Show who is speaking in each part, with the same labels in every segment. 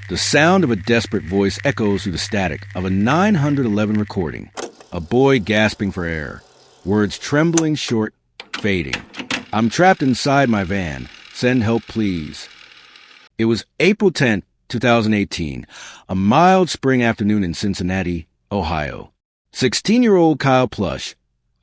Speaker 1: The sound of a desperate voice echoes through the static of a 911 recording. A boy gasping for air. Words trembling short, fading. I'm trapped inside my van. Send help, please. It was April 10th, 2018, a mild spring afternoon in Cincinnati, Ohio. 16-year-old Kyle Plush,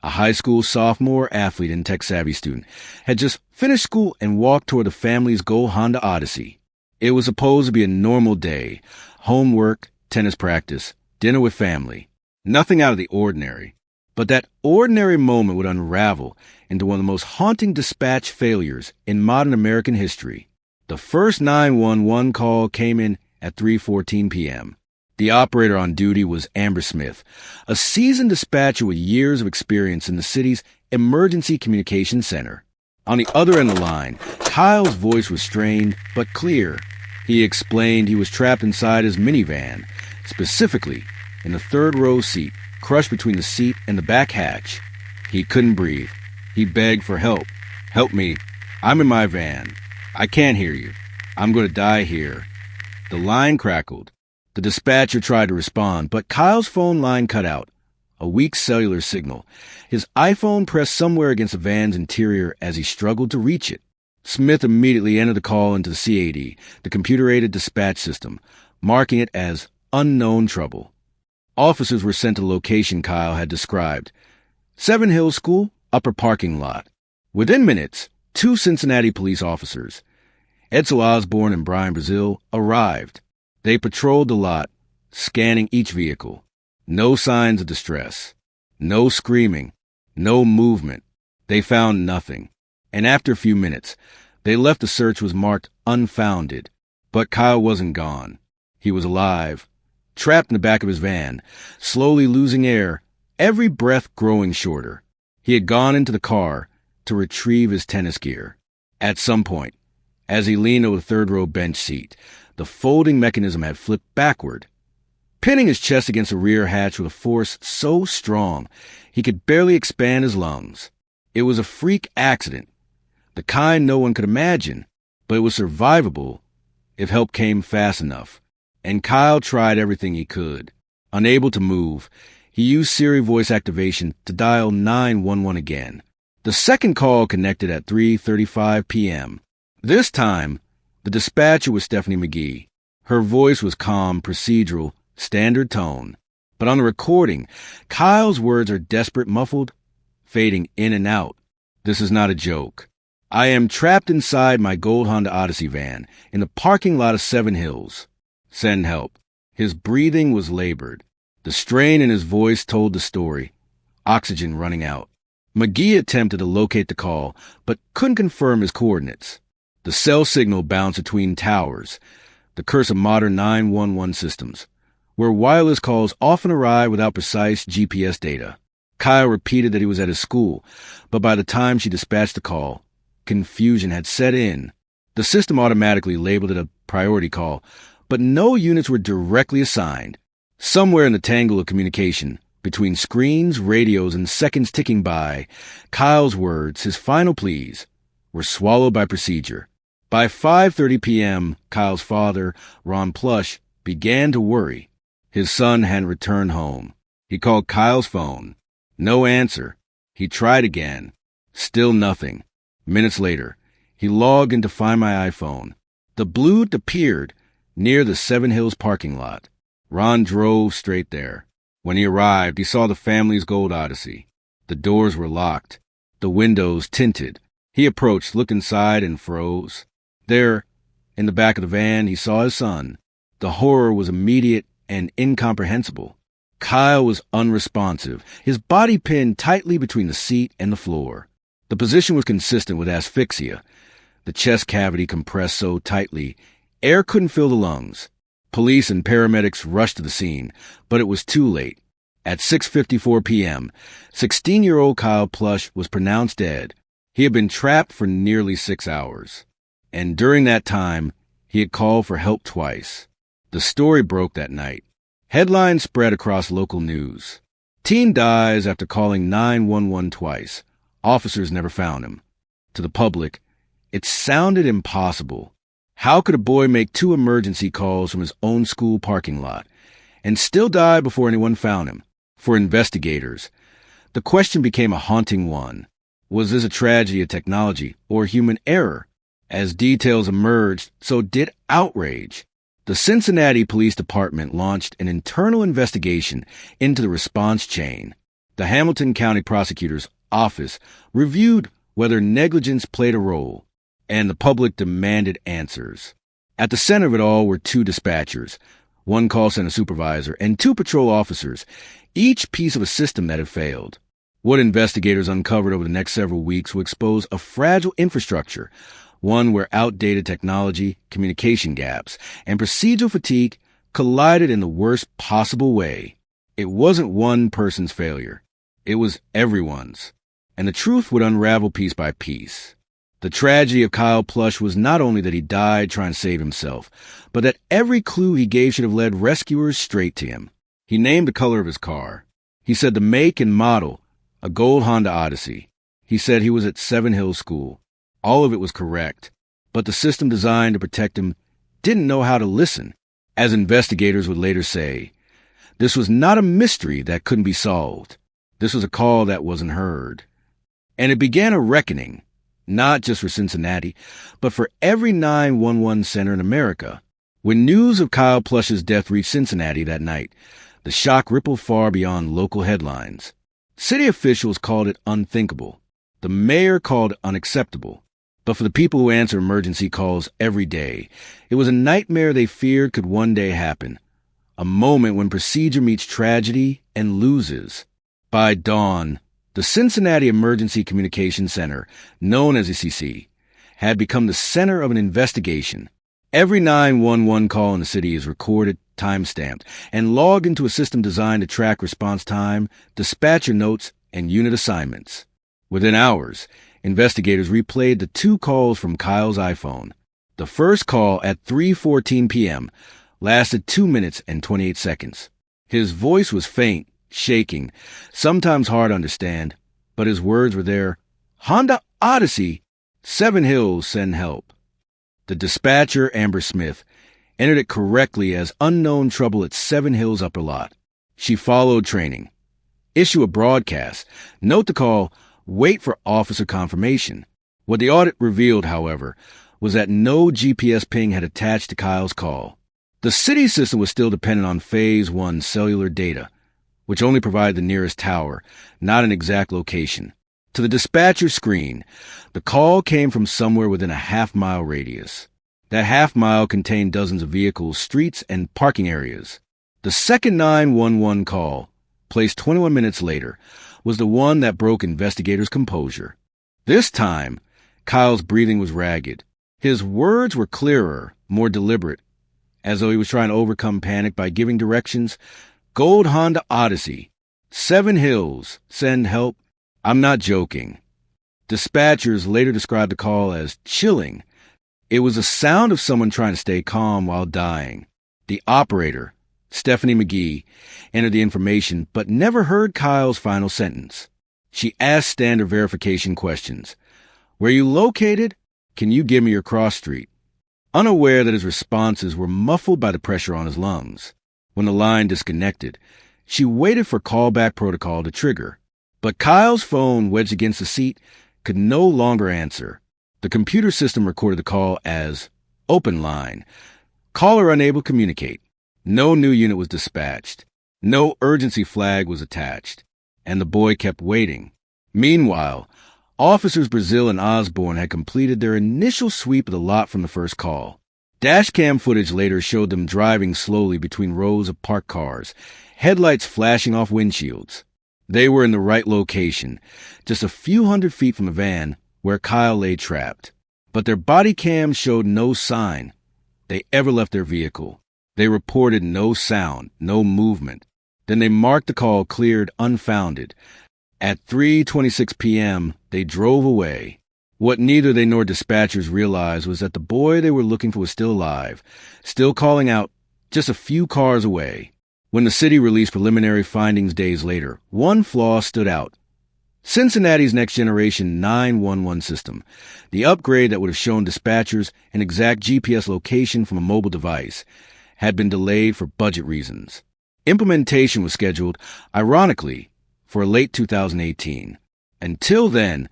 Speaker 1: a high school sophomore athlete and tech-savvy student, had just finished school and walked toward the family's gold Honda Odyssey. It was supposed to be a normal day. Homework, tennis practice, dinner with family. Nothing out of the ordinary. But that ordinary moment would unravel into one of the most haunting dispatch failures in modern American history. The first 911 call came in at 3:14 p.m. The operator on duty was Amber Smith, a seasoned dispatcher with years of experience in the city's emergency communications center. On the other end of the line, Kyle's voice was strained but clear. He explained he was trapped inside his minivan, specifically in the third-row seat, crushed between the seat and the back hatch. He couldn't breathe. He begged for help. "Help me. I'm in my van. I can't hear you. I'm going to die here." The line crackled. The dispatcher tried to respond, but Kyle's phone line cut out. A weak cellular signal. His iPhone pressed somewhere against the van's interior as he struggled to reach it. Smith immediately entered the call into the CAD, the computer-aided dispatch system, marking it as unknown trouble. Officers were sent to the location Kyle had described. 7 Hills School, upper parking lot. Within minutes, 2 Cincinnati police officers, Edsel Osborne and Brian Brazil, arrived. They patrolled the lot, scanning each vehicle. No signs of distress. No screaming. No movement. They found nothing. And after a few minutes, they left the search was marked unfounded. But Kyle wasn't gone. He was alive, trapped in the back of his van, slowly losing air, every breath growing shorter. He had gone into the car to retrieve his tennis gear. At some point, as he leaned over the third-row bench seat, the folding mechanism had flipped backward, pinning his chest against the rear hatch with a force so strong he could barely expand his lungs. It was a freak accident, the kind no one could imagine, but it was survivable if help came fast enough. And Kyle tried everything he could. Unable to move, he used Siri voice activation to dial 911 again. The second call connected at 3:35 p.m. This time, the dispatcher was Stephanie McGee. Her voice was calm, procedural, standard tone. But on the recording, Kyle's words are desperate, muffled, fading in and out. This is not a joke. "I am trapped inside my gold Honda Odyssey van in the parking lot of 7 Hills. Send help." His breathing was labored. The strain in his voice told the story. Oxygen running out. McGee attempted to locate the call, but couldn't confirm his coordinates. The cell signal bounced between towers, the curse of modern 911 systems, where wireless calls often arrive without precise GPS data. Kyle repeated that he was at his school, but by the time she dispatched the call, confusion had set in. The system automatically labeled it a priority call, but no units were directly assigned. Somewhere in the tangle of communication, between screens, radios, and seconds ticking by, Kyle's words, his final pleas, were swallowed by procedure. By 5:30 p.m., Kyle's father, Ron Plush, began to worry. His son hadn't returned home. He called Kyle's phone. No answer. He tried again. Still nothing. Minutes later, he logged in to find my iPhone. The blue appeared near the 7 Hills parking lot. Ron drove straight there. When he arrived, he saw the family's gold Odyssey. The doors were locked, the windows tinted. He approached, looked inside, and froze. There, in the back of the van, he saw his son. The horror was immediate and incomprehensible. Kyle was unresponsive, his body pinned tightly between the seat and the floor. The position was consistent with asphyxia. The chest cavity compressed so tightly, air couldn't fill the lungs. Police and paramedics rushed to the scene, but it was too late. At 6:54 p.m., 16-year-old Kyle Plush was pronounced dead. He had been trapped for nearly 6 hours. And during that time, he had called for help twice. The story broke that night. Headlines spread across local news. Teen dies after calling 911 twice. Officers never found him. To the public, it sounded impossible. How could a boy make 2 emergency calls from his own school parking lot and still die before anyone found him? For investigators, the question became a haunting one. Was this a tragedy of technology or human error? As details emerged, so did outrage. The Cincinnati Police Department launched an internal investigation into the response chain. The Hamilton County Prosecutor's Office reviewed whether negligence played a role, and the public demanded answers. At the center of it all were 2 dispatchers, 1 call center supervisor, and 2 patrol officers, each piece of a system that had failed. What investigators uncovered over the next several weeks would expose a fragile infrastructure, one where outdated technology, communication gaps, and procedural fatigue collided in the worst possible way. It wasn't one person's failure. It was everyone's. And the truth would unravel piece by piece. The tragedy of Kyle Plush was not only that he died trying to save himself, but that every clue he gave should have led rescuers straight to him. He named the color of his car. He said the make and model, a gold Honda Odyssey. He said he was at Seven Hills School. All of it was correct, but the system designed to protect him didn't know how to listen. As investigators would later say, this was not a mystery that couldn't be solved. This was a call that wasn't heard. And it began a reckoning, not just for Cincinnati, but for every 911 center in America. When news of Kyle Plush's death reached Cincinnati that night, the shock rippled far beyond local headlines. City officials called it unthinkable. The mayor called it unacceptable. But for the people who answer emergency calls every day, it was a nightmare they feared could one day happen. A moment when procedure meets tragedy and loses. By dawn, the Cincinnati Emergency Communications Center, known as the CC, had become the center of an investigation. Every 911 call in the city is recorded, time-stamped, and logged into a system designed to track response time, dispatcher notes, and unit assignments. Within hours, investigators replayed the 2 calls from Kyle's iPhone. The first call at 3:14 p.m. lasted 2 minutes and 28 seconds. His voice was faint, shaking, sometimes hard to understand, but his words were there. Honda Odyssey, Seven Hills, send help. The dispatcher, Amber Smith, entered it correctly as unknown trouble at Seven Hills Upper Lot. She followed training. Issue a broadcast. Note the call. Wait for officer confirmation. What the audit revealed, however, was that no GPS ping had attached to Kyle's call. The city system was still dependent on Phase 1 cellular data, which only provided the nearest tower, not an exact location. To the dispatcher screen, the call came from somewhere within a half-mile radius. That half-mile contained dozens of vehicles, streets, and parking areas. The second 911 call, placed 21 minutes later, was the one that broke investigators' composure. This time, Kyle's breathing was ragged. His words were clearer, more deliberate, as though he was trying to overcome panic by giving directions. Gold Honda Odyssey, Seven Hills, send help. I'm not joking. Dispatchers later described the call as chilling. It was the sound of someone trying to stay calm while dying. The operator, Stephanie McGee, entered the information but never heard Kyle's final sentence. She asked standard verification questions. Where you located? Can you give me your cross street? Unaware that his responses were muffled by the pressure on his lungs. When the line disconnected, she waited for callback protocol to trigger. But Kyle's phone, wedged against the seat, could no longer answer. The computer system recorded the call as open line. Caller unable to communicate. No new unit was dispatched. No urgency flag was attached. And the boy kept waiting. Meanwhile, officers Brazil and Osborne had completed their initial sweep of the lot from the first call. Dashcam footage later showed them driving slowly between rows of parked cars, headlights flashing off windshields. They were in the right location, just a few hundred feet from the van where Kyle lay trapped. But their body cams showed no sign they ever left their vehicle. They reported no sound, no movement. Then they marked the call cleared unfounded. At 3:26 p.m., they drove away. What neither they nor dispatchers realized was that the boy they were looking for was still alive, still calling out, just a few cars away. When the city released preliminary findings days later, one flaw stood out. Cincinnati's next-generation 911 system, the upgrade that would have shown dispatchers an exact GPS location from a mobile device, had been delayed for budget reasons. Implementation was scheduled, ironically, for late 2018. Until then,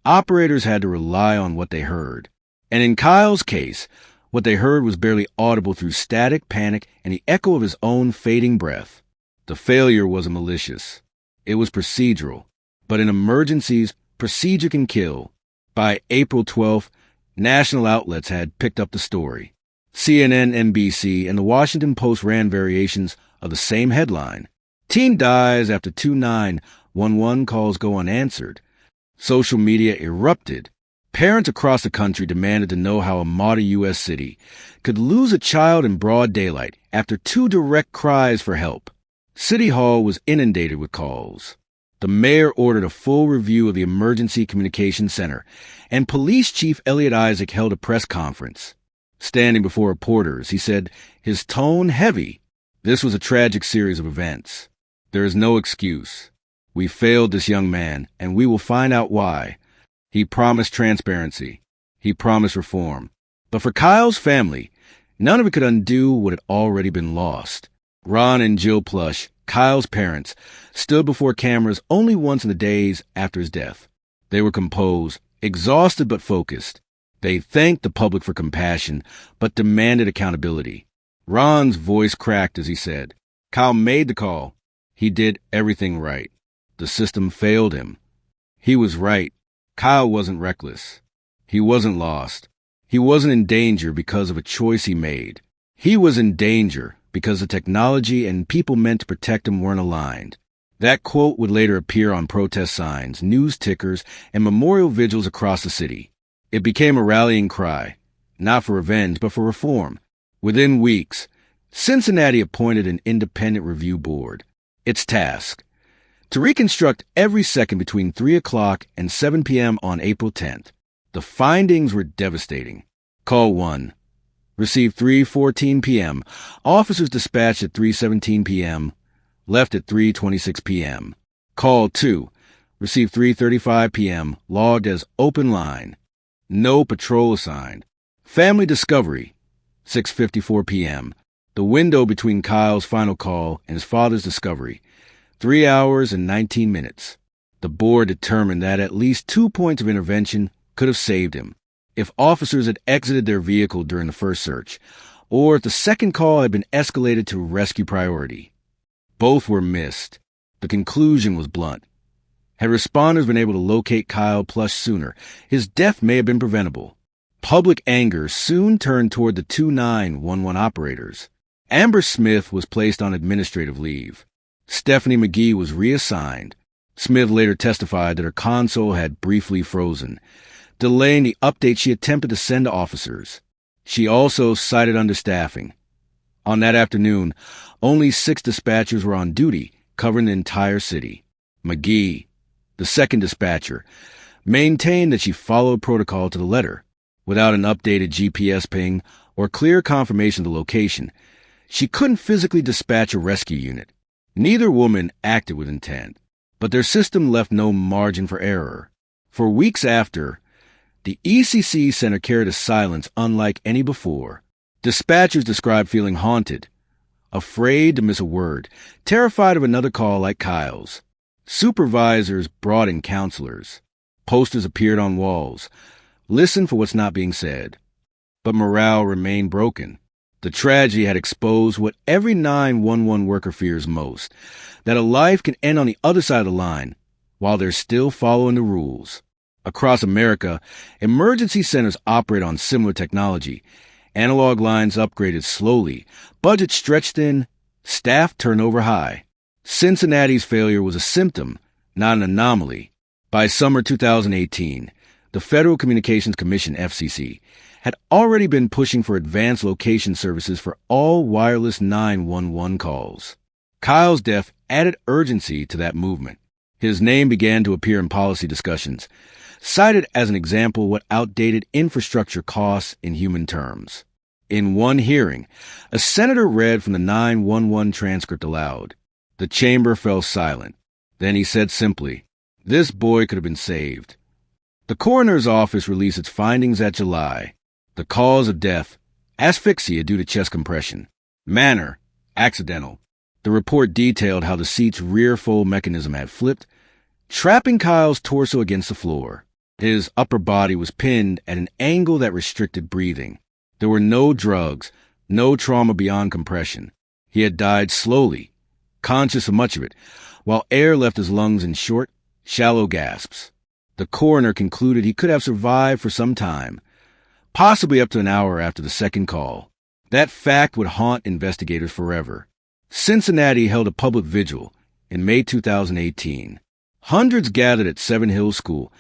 Speaker 1: operators had to rely on what they heard. And in Kyle's case, what they heard was barely audible through static, panic, and the echo of his own fading breath. The failure wasn't malicious. It was procedural. But in emergencies, procedure can kill. By April 12th, national outlets had picked up the story. CNN, NBC, and the Washington Post ran variations of the same headline. Teen dies after 2 911 calls go unanswered. Social media erupted. Parents across the country demanded to know how a modern U.S. city could lose a child in broad daylight after 2 direct cries for help. City Hall was inundated with calls. The mayor ordered a full review of the Emergency Communications Center, and Police Chief Elliot Isaac held a press conference. Standing before reporters, he said, his tone heavy, "This was a tragic series of events. There is no excuse. We failed this young man, and we will find out why." He promised transparency. He promised reform. But for Kyle's family, none of it could undo what had already been lost. Ron and Jill Plush, Kyle's parents, stood before cameras only once in the days after his death. They were composed, exhausted but focused. They thanked the public for compassion, but demanded accountability. Ron's voice cracked as he said, "Kyle made the call. He did everything right. The system failed him. He was right. Kyle wasn't reckless. He wasn't lost. He wasn't in danger because of a choice he made. He was in danger because the technology and people meant to protect him weren't aligned." That quote would later appear on protest signs, news tickers, and memorial vigils across the city. It became a rallying cry, not for revenge, but for reform. Within weeks, Cincinnati appointed an independent review board. Its task: to reconstruct every second between 3 o'clock and 7 p.m. on April 10th. The findings were devastating. Call 1. Received 3:14 p.m. Officers dispatched at 3:17 p.m. Left at 3:26 p.m. Call 2. Received 3:35 p.m. Logged as open line. No patrol assigned. Family discovery, 6:54 p.m. The window between Kyle's final call and his father's discovery, 3 hours and 19 minutes. The board determined that at least 2 points of intervention could have saved him. If officers had exited their vehicle during the first search, or if the second call had been escalated to rescue priority. Both were missed. The conclusion was blunt. Had responders been able to locate Kyle Plush sooner, his death may have been preventable. Public anger soon turned toward the 2 911 operators. Amber Smith was placed on administrative leave. Stephanie McGee was reassigned. Smith later testified that her console had briefly frozen, delaying the update she attempted to send to officers. She also cited understaffing. On that afternoon, only 6 dispatchers were on duty, covering the entire city. McGee, the second dispatcher, maintained that she followed protocol to the letter. Without an updated GPS ping or clear confirmation of the location, she couldn't physically dispatch a rescue unit. Neither woman acted with intent, but their system left no margin for error. For weeks after, the ECC Center carried a silence unlike any before. Dispatchers described feeling haunted, afraid to miss a word, terrified of another call like Kyle's. Supervisors brought in counselors. Posters appeared on walls. Listen for what's not being said. But morale remained broken. The tragedy had exposed what every 911 worker fears most, that a life can end on the other side of the line while they're still following the rules. Across America, emergency centers operate on similar technology. Analog lines upgraded slowly, budgets stretched thin, staff turnover high. Cincinnati's failure was a symptom, not an anomaly. By summer 2018, the Federal Communications Commission, FCC, had already been pushing for advanced location services for all wireless 911 calls. Kyle's death added urgency to that movement. His name began to appear in policy discussions, cited as an example of what outdated infrastructure costs in human terms. In one hearing, a senator read from the 911 transcript aloud. The chamber fell silent. Then he said simply, This boy could have been saved. The coroner's office released its findings at July. The cause of death, asphyxia due to chest compression. Manner, accidental. The report detailed how the seat's rear fold mechanism had flipped, trapping Kyle's torso against the floor. His upper body was pinned at an angle that restricted breathing. There were no drugs, no trauma beyond compression. He had died slowly, conscious of much of it, while air left his lungs in short, shallow gasps. The coroner concluded he could have survived for some time, possibly up to an hour after the second call. That fact would haunt investigators forever. Cincinnati held a public vigil in May 2018. Hundreds gathered at Seven Hills School,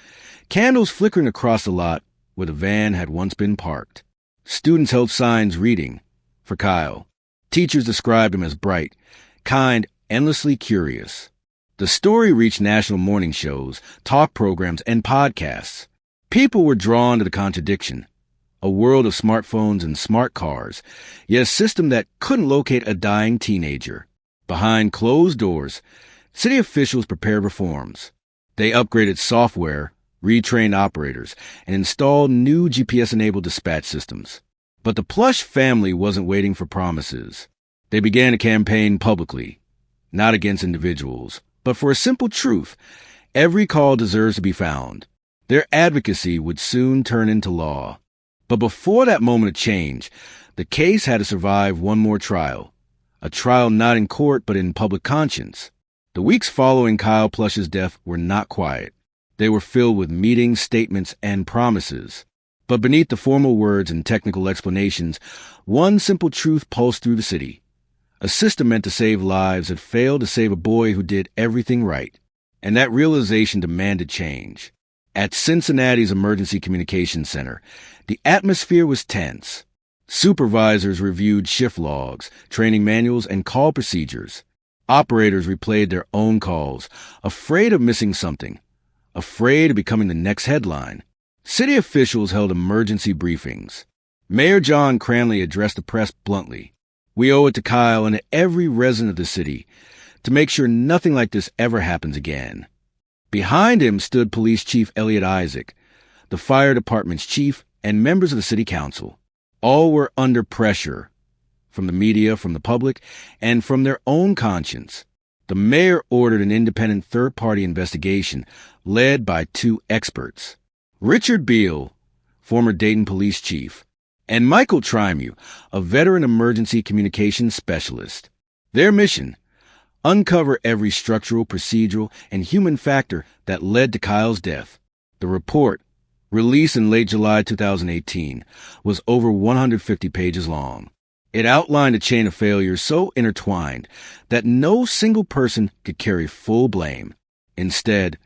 Speaker 1: candles flickering across the lot where the van had once been parked. Students held signs reading, "For Kyle." Teachers described him as bright, kind, endlessly curious. The story reached national morning shows, talk programs, and podcasts. People were drawn to the contradiction. A world of smartphones and smart cars, yet a system that couldn't locate a dying teenager. Behind closed doors, city officials prepared reforms. They upgraded software, retrained operators, and installed new GPS-enabled dispatch systems. But the Plush family wasn't waiting for promises. They began a campaign publicly, not against individuals, but for a simple truth: every call deserves to be found. Their advocacy would soon turn into law. But before that moment of change, the case had to survive one more trial. A trial not in court, but in public conscience. The weeks following Kyle Plush's death were not quiet. They were filled with meetings, statements, and promises. But beneath the formal words and technical explanations, one simple truth pulsed through the city. A system meant to save lives had failed to save a boy who did everything right. And that realization demanded change. At Cincinnati's Emergency Communications Center, the atmosphere was tense. Supervisors reviewed shift logs, training manuals, and call procedures. Operators replayed their own calls, afraid of missing something, afraid of becoming the next headline. City officials held emergency briefings. Mayor John Cranley addressed the press bluntly. "We owe it to Kyle and to every resident of the city to make sure nothing like this ever happens again." Behind him stood Police Chief Elliot Isaac, the fire department's chief, and members of the city council. All were under pressure, from the media, from the public, and from their own conscience. The mayor ordered an independent third-party investigation led by two experts: Richard Beal, former Dayton police chief, and Michael Trimew, a veteran emergency communications specialist. Their mission: uncover every structural, procedural, and human factor that led to Kyle's death. The report, released in late July 2018, was over 150 pages long. It outlined a chain of failures so intertwined that no single person could carry full blame. Instead,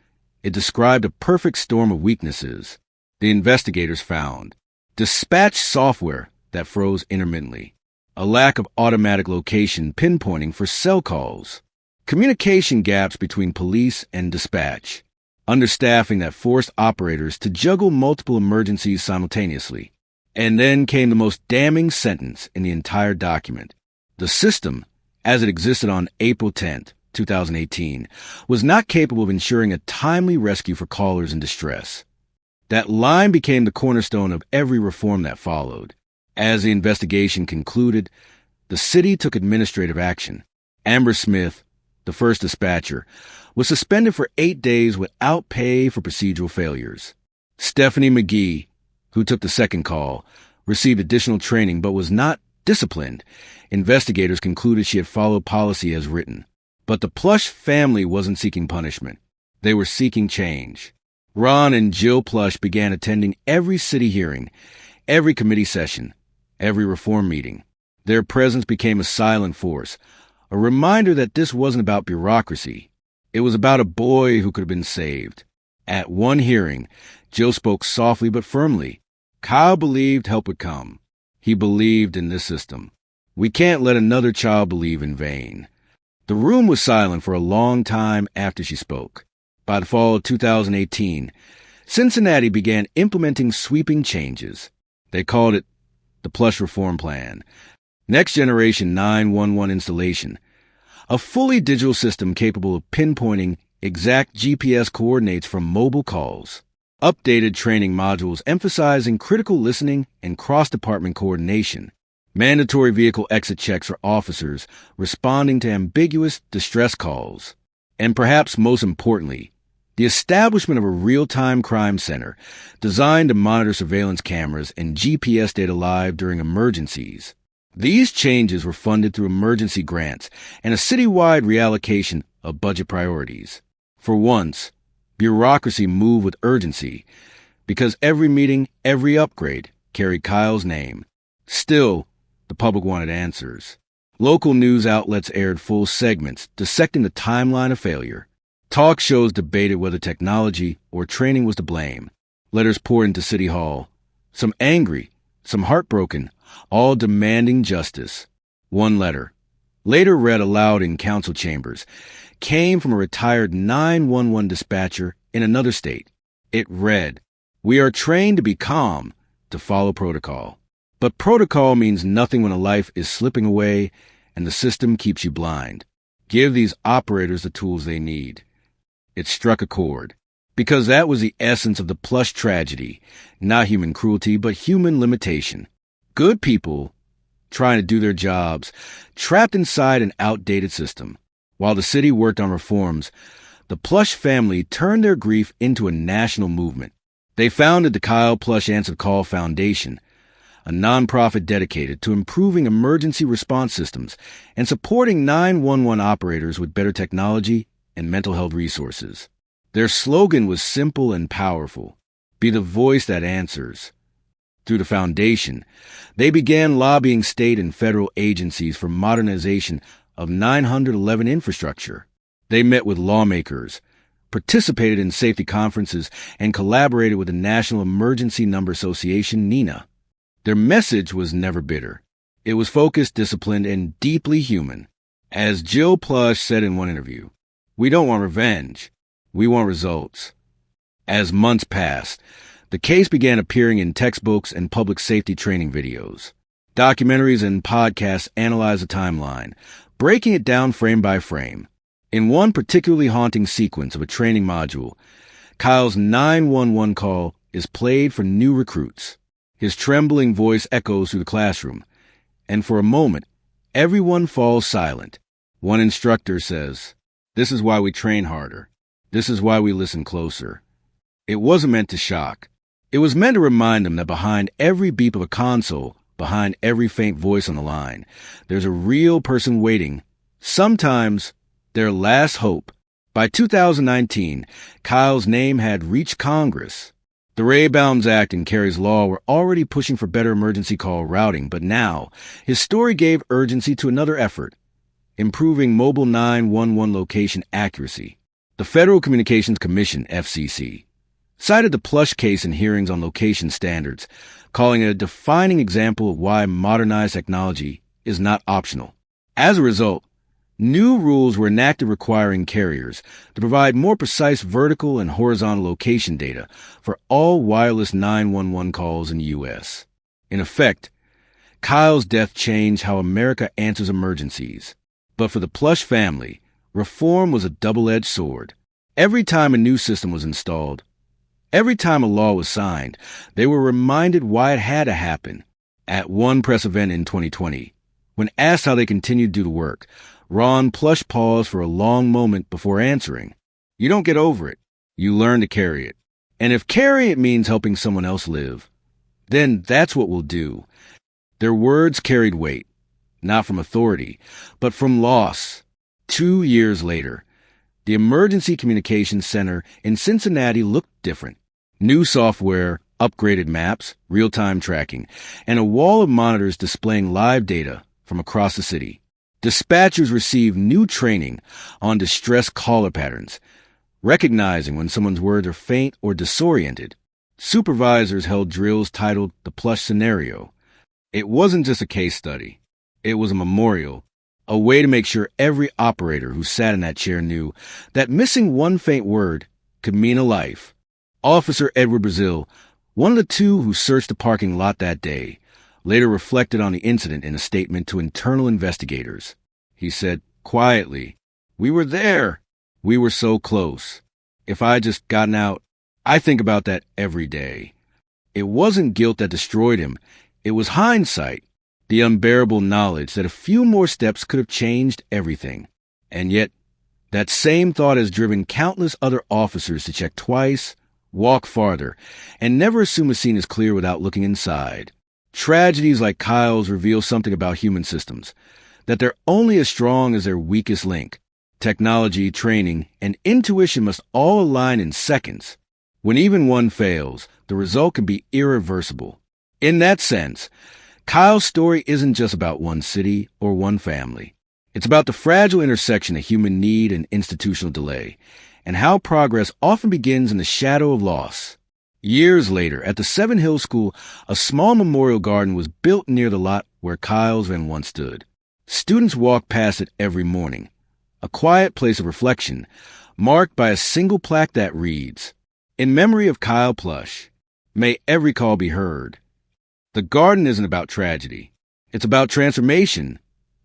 Speaker 1: it described a perfect storm of weaknesses. The investigators found dispatch software that froze intermittently, a lack of automatic location pinpointing for cell calls, communication gaps between police and dispatch, understaffing that forced operators to juggle multiple emergencies simultaneously. And then came the most damning sentence in the entire document. The system, as it existed on April 10th, 2018, was not capable of ensuring a timely rescue for callers in distress. That line became the cornerstone of every reform that followed. As the investigation concluded, the city took administrative action. Amber Smith, the first dispatcher, was suspended for 8 days without pay for procedural failures. Stephanie McGee, who took the second call, received additional training but was not disciplined. Investigators concluded she had followed policy as written. But the Plush family wasn't seeking punishment. They were seeking change. Ron and Jill Plush began attending every city hearing, every committee session, every reform meeting. Their presence became a silent force, a reminder that this wasn't about bureaucracy. It was about a boy who could have been saved. At one hearing, Jill spoke softly but firmly. Kyle believed help would come. He believed in this system. We can't let another child believe in vain. The room was silent for a long time after she spoke. By the fall of 2018, Cincinnati began implementing sweeping changes. They called it the Plush Reform Plan. Next Generation 911 Installation, a fully digital system capable of pinpointing exact GPS coordinates from mobile calls, updated training modules emphasizing critical listening and cross-department coordination, mandatory vehicle exit checks for officers responding to ambiguous distress calls, and perhaps most importantly, the establishment of a real-time crime center designed to monitor surveillance cameras and GPS data live during emergencies. These changes were funded through emergency grants and a citywide reallocation of budget priorities. For once, bureaucracy moved with urgency because every meeting, every upgrade carried Kyle's name. Still, the public wanted answers. Local news outlets aired full segments dissecting the timeline of failure. Talk shows debated whether technology or training was to blame. Letters poured into City Hall, some angry, some heartbroken, all demanding justice. One letter, later read aloud in council chambers, came from a retired 911 dispatcher in another state. It read, "We are trained to be calm, to follow protocol. But protocol means nothing when a life is slipping away and the system keeps you blind. Give these operators the tools they need." It struck a chord, because that was the essence of the Plush tragedy, not human cruelty, but human limitation. Good people, trying to do their jobs, trapped inside an outdated system. While the city worked on reforms, the Plush family turned their grief into a national movement. They founded the Kyle Plush Answer Call Foundation, a nonprofit dedicated to improving emergency response systems and supporting 911 operators with better technology and mental health resources. Their slogan was simple and powerful: be the voice that answers. Through the foundation, they began lobbying state and federal agencies for modernization of 911 infrastructure. They met with lawmakers, participated in safety conferences, and collaborated with the National Emergency Number Association, NENA. Their message was never bitter. It was focused, disciplined, and deeply human. As Jill Plush said in one interview, "We don't want revenge. We want results." As months passed, the case began appearing in textbooks and public safety training videos. Documentaries and podcasts analyzed the timeline, breaking it down frame by frame. In one particularly haunting sequence of a training module, Kyle's 911 call is played for new recruits. His trembling voice echoes through the classroom, and for a moment, everyone falls silent. One instructor says, "This is why we train harder. This is why we listen closer." It wasn't meant to shock. It was meant to remind them that behind every beep of a console, behind every faint voice on the line, there's a real person waiting, sometimes their last hope. By 2019, Kyle's name had reached Congress. The Ray-Bounds Act and Kerry's Law were already pushing for better emergency call routing, but now his story gave urgency to another effort: improving mobile 911 location accuracy. The Federal Communications Commission, FCC, cited the Plush case in hearings on location standards, calling it a defining example of why modernized technology is not optional. As a result, new rules were enacted requiring carriers to provide more precise vertical and horizontal location data for all wireless 911 calls in the U.S. In effect, Kyle's death changed how America answers emergencies. But for the Plush family, reform was a double-edged sword. Every time a new system was installed, every time a law was signed, they were reminded why it had to happen. At one press event in 2020, when asked how they continued to do the work, Ron Plush paused for a long moment before answering. "You don't get over it. You learn to carry it. And if carrying it means helping someone else live, then that's what we'll do." Their words carried weight, not from authority, but from loss. 2 years later, the Emergency Communications Center in Cincinnati looked different. New software, upgraded maps, real-time tracking, and a wall of monitors displaying live data from across the city. Dispatchers received new training on distress caller patterns, recognizing when someone's words are faint or disoriented. Supervisors held drills titled the Plush Scenario. It wasn't just a case study. It was a memorial, a way to make sure every operator who sat in that chair knew that missing one faint word could mean a life. Officer Edward Brazil, one of the two who searched the parking lot that day, later reflected on the incident in a statement to internal investigators. He said quietly, "We were there. We were so close. If I had just gotten out, I think about that every day. It wasn't guilt that destroyed him. It was hindsight, the unbearable knowledge that a few more steps could have changed everything. And yet, that same thought has driven countless other officers to check twice, walk farther, and never assume a scene is clear without looking inside. Tragedies like Kyle's reveal something about human systems, that they're only as strong as their weakest link. Technology, training, and intuition must all align in seconds. When even one fails, the result can be irreversible. In that sense, Kyle's story isn't just about one city or one family. It's about the fragile intersection of human need and institutional delay, and how progress often begins in the shadow of loss. Years later, at the Seven Hills School, a small memorial garden was built near the lot where Kyle's van once stood. Students walked past it every morning, a quiet place of reflection, marked by a single plaque that reads, "In memory of Kyle Plush, may every call be heard." The garden isn't about tragedy. It's about transformation,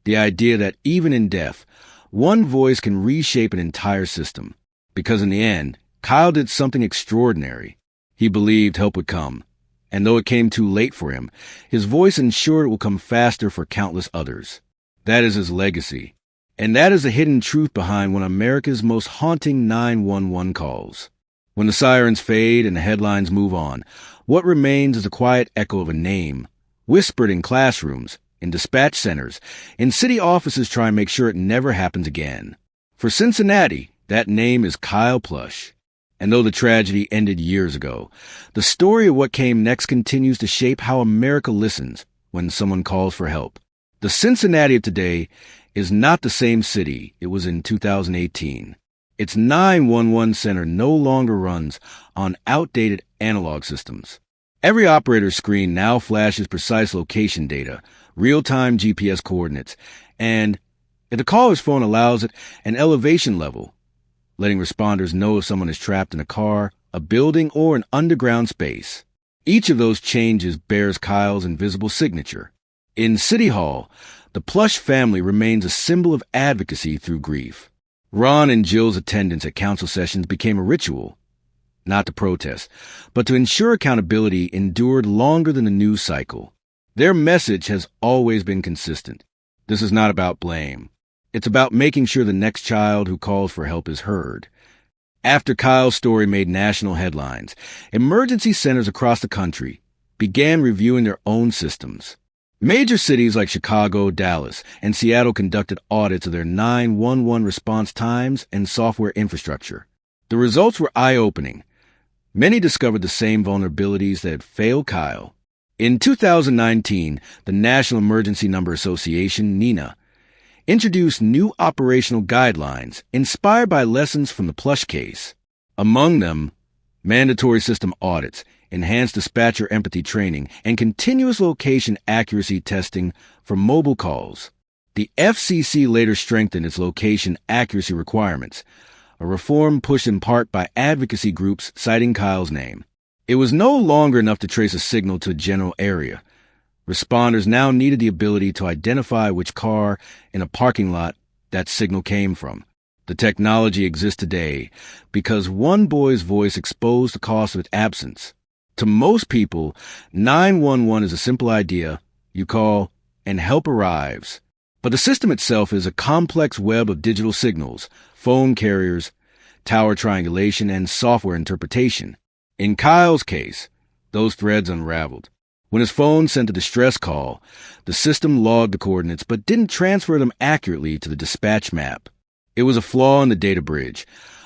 Speaker 1: the idea that even in death, one voice can reshape an entire system. Because in the end, Kyle did something extraordinary. He believed help would come, and though it came too late for him, his voice ensured it will come faster for countless others. That is his legacy. And that is the hidden truth behind one of America's most haunting 911 calls. When the sirens fade and the headlines move on, what remains is a quiet echo of a name, whispered in classrooms, in dispatch centers, in city offices trying to make sure it never happens again. For Cincinnati, that name is Kyle Plush. And though the tragedy ended years ago, the story of what came next continues to shape how America listens when someone calls for help. The Cincinnati of today is not the same city it was in 2018. Its 911 center no longer runs on outdated analog systems. Every operator's screen now flashes precise location data, real-time GPS coordinates, and, if the caller's phone allows it, an elevation level, letting responders know if someone is trapped in a car, a building, or an underground space. Each of those changes bears Kyle's invisible signature. In City Hall, the Plush family remains a symbol of advocacy through grief. Ron and Jill's attendance at council sessions became a ritual, not to protest, but to ensure accountability endured longer than the news cycle. Their message has always been consistent. This is not about blame. It's about making sure the next child who calls for help is heard. After Kyle's story made national headlines, emergency centers across the country began reviewing their own systems. Major cities like Chicago, Dallas, and Seattle conducted audits of their 911 response times and software infrastructure. The results were eye-opening. Many discovered the same vulnerabilities that had failed Kyle. In 2019, the National Emergency Number Association, NENA, introduced new operational guidelines inspired by lessons from the Plush case. Among them, mandatory system audits, enhanced dispatcher empathy training, and continuous location accuracy testing for mobile calls. The FCC later strengthened its location accuracy requirements, a reform pushed in part by advocacy groups citing Kyle's name. It was no longer enough to trace a signal to a general area. Responders now needed the ability to identify which car in a parking lot that signal came from. The technology exists today because one boy's voice exposed the cost of its absence. To most people, 911 is a simple idea. You call, and help arrives. But the system itself is a complex web of digital signals, phone carriers, tower triangulation, and software interpretation. In Kyle's case, those threads unraveled. When his phone sent a distress call, the system logged the coordinates but didn't transfer them accurately to the dispatch map. It was a flaw in the data bridge,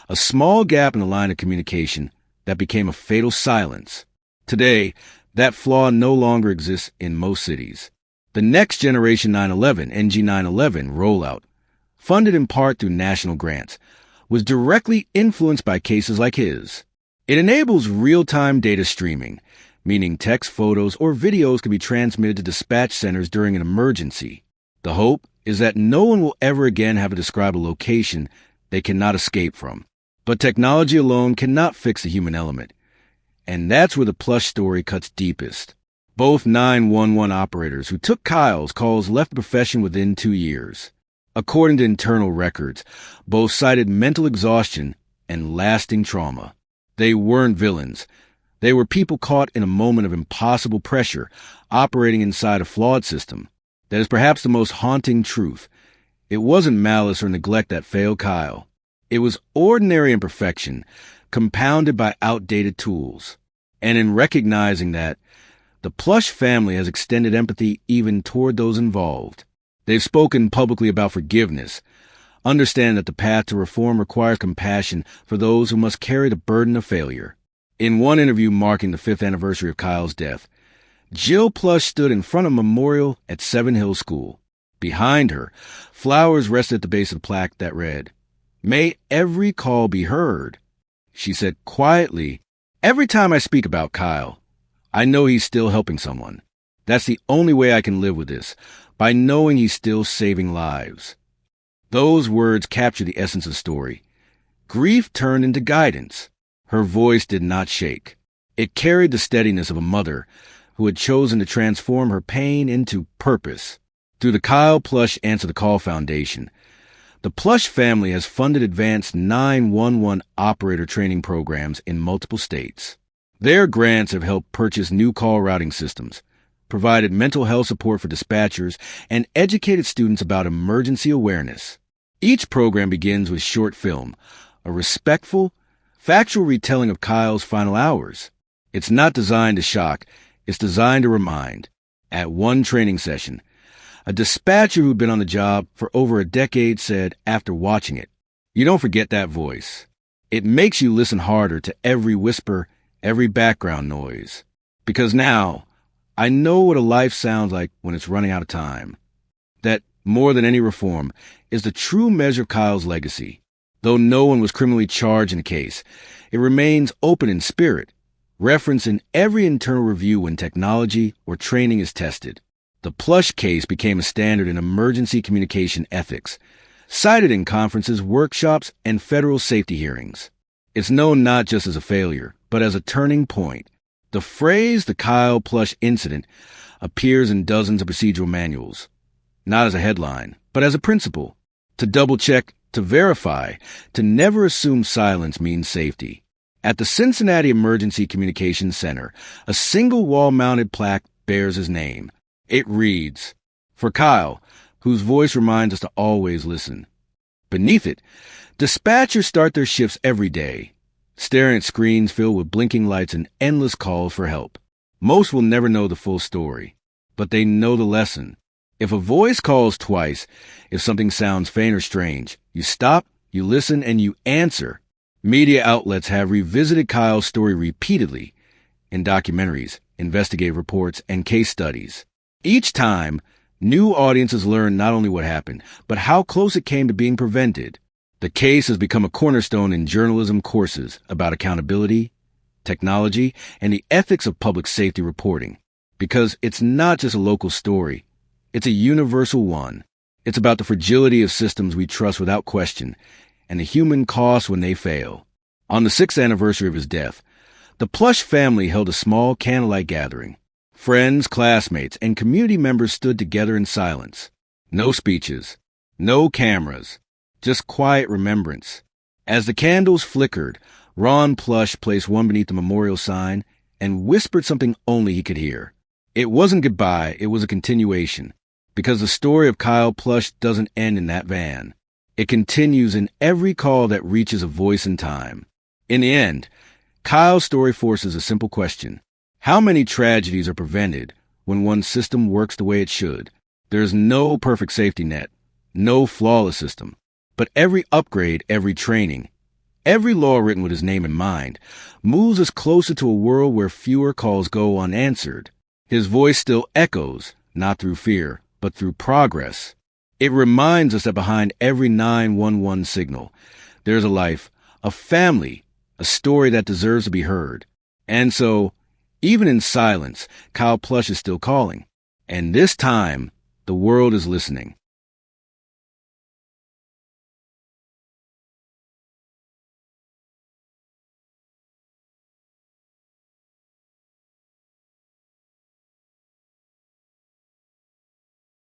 Speaker 1: a small gap in the line of communication that became a fatal silence. Today, that flaw no longer exists in most cities. The next generation 911, NG911 rollout, funded in part through national grants, was directly influenced by cases like his. It enables real-time data streaming, meaning text, photos, or videos can be transmitted to dispatch centers during an emergency. The hope is that no one will ever again have to describe a location they cannot escape from. But technology alone cannot fix the human element. And that's where the Plush story cuts deepest. Both 911 operators who took Kyle's calls left the profession within 2 years. According to internal records, both cited mental exhaustion and lasting trauma. They weren't villains. They were people caught in a moment of impossible pressure, operating inside a flawed system. That is perhaps the most haunting truth. It wasn't malice or neglect that failed Kyle. It was ordinary imperfection, compounded by outdated tools. And in recognizing that, the Plush family has extended empathy even toward those involved. They've spoken publicly about forgiveness, understand that the path to reform requires compassion for those who must carry the burden of failure. In one interview marking the 5th anniversary of Kyle's death, Jill Plush stood in front of a memorial at Seven Hills School. Behind her, flowers rested at the base of the plaque that read, "May every call be heard." She said quietly, "Every time I speak about Kyle, I know he's still helping someone. That's the only way I can live with this, by knowing he's still saving lives." Those words capture the essence of the story. Grief turned into guidance. Her voice did not shake. It carried the steadiness of a mother who had chosen to transform her pain into purpose. Through the Kyle Plush Answer the Call Foundation, the Plush family has funded advanced 911 operator training programs in multiple states. Their grants have helped purchase new call routing systems, provided mental health support for dispatchers, and educated students about emergency awareness. Each program begins with short film, a respectful, factual retelling of Kyle's final hours. It's not designed to shock, it's designed to remind. At one training session, a dispatcher who'd been on the job for over a decade said, after watching it, "You don't forget that voice. It makes you listen harder to every whisper, every background noise. Because now, I know what a life sounds like when it's running out of time." That, more than any reform, is the true measure of Kyle's legacy. Though no one was criminally charged in the case, it remains open in spirit, referenced in every internal review when technology or training is tested. The Plush case became a standard in emergency communication ethics, cited in conferences, workshops, and federal safety hearings. It's known not just as a failure, but as a turning point. The phrase, "the Kyle Plush incident," appears in dozens of procedural manuals, not as a headline, but as a principle. To double-check, to verify, to never assume silence means safety. At the Cincinnati Emergency Communications Center, a single wall-mounted plaque bears his name. It reads, "For Kyle, whose voice reminds us to always listen." Beneath it, dispatchers start their shifts every day, staring at screens filled with blinking lights and endless calls for help. Most will never know the full story, but they know the lesson. If a voice calls twice, if something sounds faint or strange, you stop, you listen, and you answer. Media outlets have revisited Kyle's story repeatedly in documentaries, investigative reports, and case studies. Each time, new audiences learn not only what happened, but how close it came to being prevented. The case has become a cornerstone in journalism courses about accountability, technology, and the ethics of public safety reporting. Because it's not just a local story, it's a universal one. It's about the fragility of systems we trust without question, and the human cost when they fail. On the 6th anniversary of his death, the Plush family held a small candlelight gathering. Friends, classmates, and community members stood together in silence. No speeches, no cameras, just quiet remembrance. As the candles flickered, Ron Plush placed one beneath the memorial sign and whispered something only he could hear. It wasn't goodbye, it was a continuation, because the story of Kyle Plush doesn't end in that van. It continues in every call that reaches a voice in time. In the end, Kyle's story forces a simple question. How many tragedies are prevented when one system works the way it should? There's no perfect safety net, no flawless system. But every upgrade, every training, every law written with his name in mind, moves us closer to a world where fewer calls go unanswered. His voice still echoes, not through fear, but through progress. It reminds us that behind every 911 signal, there's a life, a family, a story that deserves to be heard. And so, even in silence, Kyle Plush is still calling. And this time, the world is listening.